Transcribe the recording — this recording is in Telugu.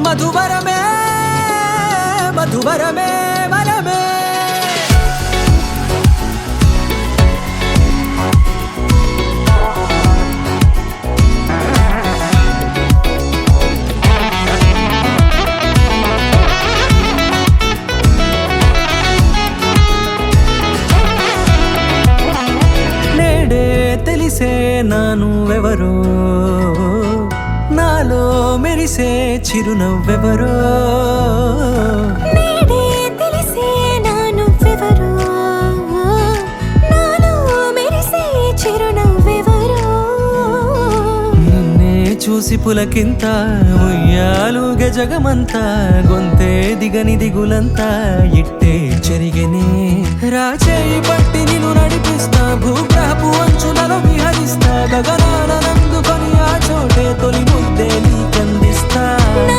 మధువరమే మధువరమే వరమే నేడే తెలిసే నానువెవరో నాలో మెరిసే చిరునవ్వెవరో నేడే తెలిసే నానువెవరో నాలో మెరిసే చిరునవ్వెవరో నిన్నే చూసి పులకింత ఉయ్యాలుగే జగమంతా గొంతే దిగని దిగులంతా ఇట్టే చెరిగెనే రాచేయి పట్టి నిన్ను నడిపిస్తా భూగ్రహపు అంచులలో విహరిస్తా గగనాల నందుకొని ఆ చోటే తొలి ముద్దే నీకందిస్తా నా